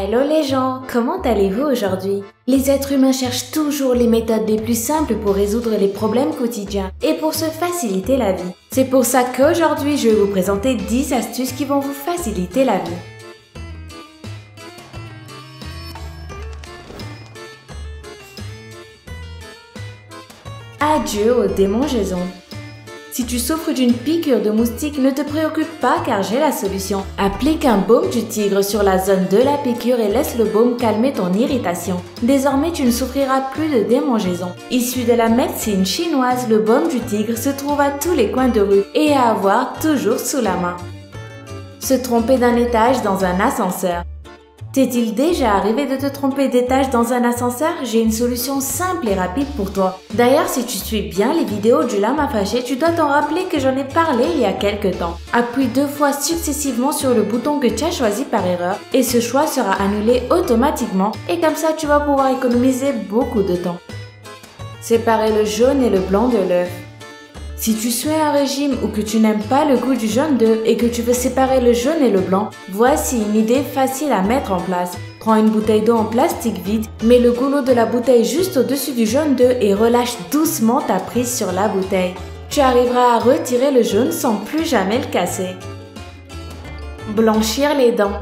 Hello les gens, comment allez-vous aujourd'hui? Les êtres humains cherchent toujours les méthodes les plus simples pour résoudre les problèmes quotidiens et pour se faciliter la vie. C'est pour ça qu'aujourd'hui je vais vous présenter 10 astuces qui vont vous faciliter la vie. Adieu aux démangeaisons. Si tu souffres d'une piqûre de moustique, ne te préoccupe pas car j'ai la solution. Applique un baume du tigre sur la zone de la piqûre et laisse le baume calmer ton irritation. Désormais, tu ne souffriras plus de démangeaisons. Issu de la médecine chinoise, le baume du tigre se trouve à tous les coins de rue et à avoir toujours sous la main. Se tromper d'un étage dans un ascenseur. T'est-il déjà arrivé de te tromper d'étage dans un ascenseur? J'ai une solution simple et rapide pour toi. D'ailleurs, si tu suis bien les vidéos du lama fâché, tu dois t'en rappeler que j'en ai parlé il y a quelques temps. Appuie 2 fois successivement sur le bouton que tu as choisi par erreur et ce choix sera annulé automatiquement et comme ça tu vas pouvoir économiser beaucoup de temps. Séparer le jaune et le blanc de l'œuf. Si tu suis un régime ou que tu n'aimes pas le goût du jaune d'œuf et que tu veux séparer le jaune et le blanc, voici une idée facile à mettre en place. Prends une bouteille d'eau en plastique vide, mets le goulot de la bouteille juste au-dessus du jaune d'œuf et relâche doucement ta prise sur la bouteille. Tu arriveras à retirer le jaune sans plus jamais le casser. Blanchir les dents.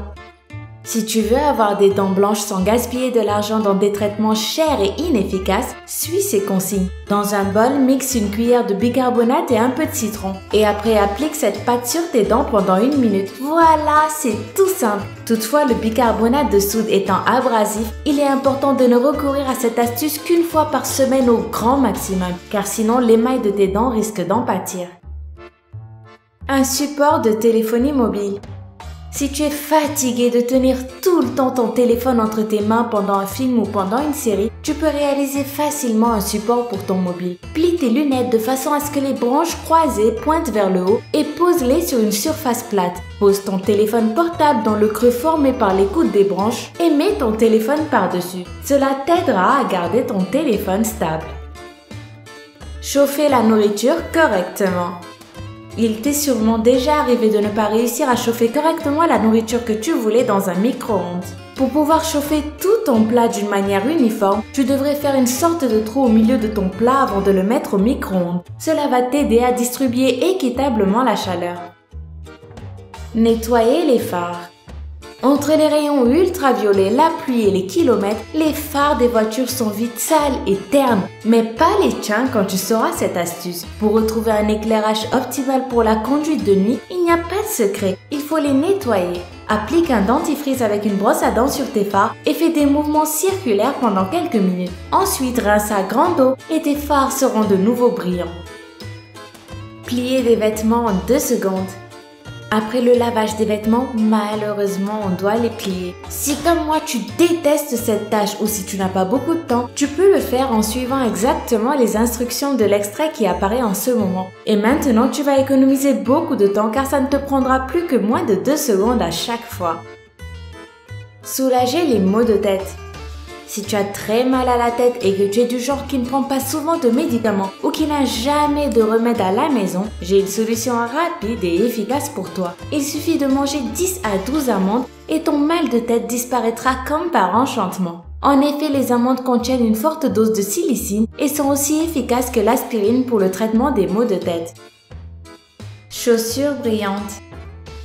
Si tu veux avoir des dents blanches sans gaspiller de l'argent dans des traitements chers et inefficaces, suis ces consignes. Dans un bol, mixe une cuillère de bicarbonate et un peu de citron. Et après, applique cette pâte sur tes dents pendant 1 minute. Voilà, c'est tout simple. Toutefois, le bicarbonate de soude étant abrasif, il est important de ne recourir à cette astuce qu'une fois par semaine au grand maximum, car sinon l'émail de tes dents risque d'en pâtir. Un support de téléphonie mobile. Si tu es fatigué de tenir tout le temps ton téléphone entre tes mains pendant un film ou pendant une série, tu peux réaliser facilement un support pour ton mobile. Plie tes lunettes de façon à ce que les branches croisées pointent vers le haut et pose-les sur une surface plate. Pose ton téléphone portable dans le creux formé par les coudes des branches et mets ton téléphone par-dessus. Cela t'aidera à garder ton téléphone stable. Chauffer la nourriture correctement. Il t'est sûrement déjà arrivé de ne pas réussir à chauffer correctement la nourriture que tu voulais dans un micro-ondes. Pour pouvoir chauffer tout ton plat d'une manière uniforme, tu devrais faire une sorte de trou au milieu de ton plat avant de le mettre au micro-ondes. Cela va t'aider à distribuer équitablement la chaleur. Nettoyer les phares. Entre les rayons ultraviolets, la pluie et les kilomètres, les phares des voitures sont vite sales et ternes. Mais pas les tiens quand tu sauras cette astuce. Pour retrouver un éclairage optimal pour la conduite de nuit, il n'y a pas de secret, il faut les nettoyer. Applique un dentifrice avec une brosse à dents sur tes phares et fais des mouvements circulaires pendant quelques minutes. Ensuite, rince à grande eau et tes phares seront de nouveau brillants. Plier des vêtements en 2 secondes. Après le lavage des vêtements, malheureusement, on doit les plier. Si comme moi, tu détestes cette tâche ou si tu n'as pas beaucoup de temps, tu peux le faire en suivant exactement les instructions de l'extrait qui apparaît en ce moment. Et maintenant, tu vas économiser beaucoup de temps car ça ne te prendra plus que moins de 2 secondes à chaque fois. Soulager les maux de tête. Si tu as très mal à la tête et que tu es du genre qui ne prend pas souvent de médicaments ou qui n'a jamais de remède à la maison, j'ai une solution rapide et efficace pour toi. Il suffit de manger 10 à 12 amandes et ton mal de tête disparaîtra comme par enchantement. En effet, les amandes contiennent une forte dose de silicine et sont aussi efficaces que l'aspirine pour le traitement des maux de tête. Chaussures brillantes.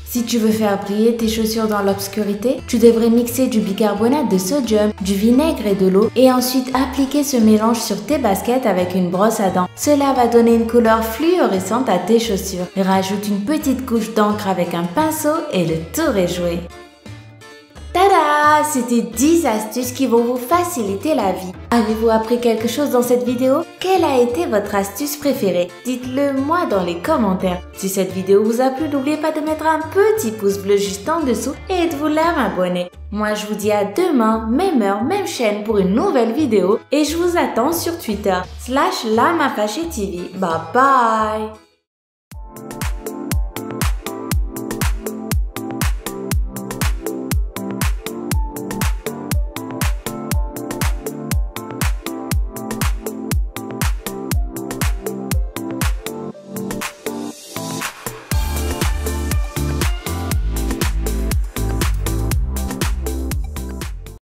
Si tu veux faire briller tes chaussures dans l'obscurité, tu devrais mixer du bicarbonate de sodium, du vinaigre et de l'eau et ensuite appliquer ce mélange sur tes baskets avec une brosse à dents. Cela va donner une couleur fluorescente à tes chaussures. Rajoute une petite couche d'encre avec un pinceau et le tour est joué. Tada! C'était 10 astuces qui vont vous faciliter la vie. Avez-vous appris quelque chose dans cette vidéo? Quelle a été votre astuce préférée? Dites-le moi dans les commentaires. Si cette vidéo vous a plu, n'oubliez pas de mettre un petit pouce bleu juste en dessous et de vous m'abonner. Moi, je vous dis à demain, même heure, même chaîne pour une nouvelle vidéo et je vous attends sur Twitter /LamaFâchéTV. Bye bye!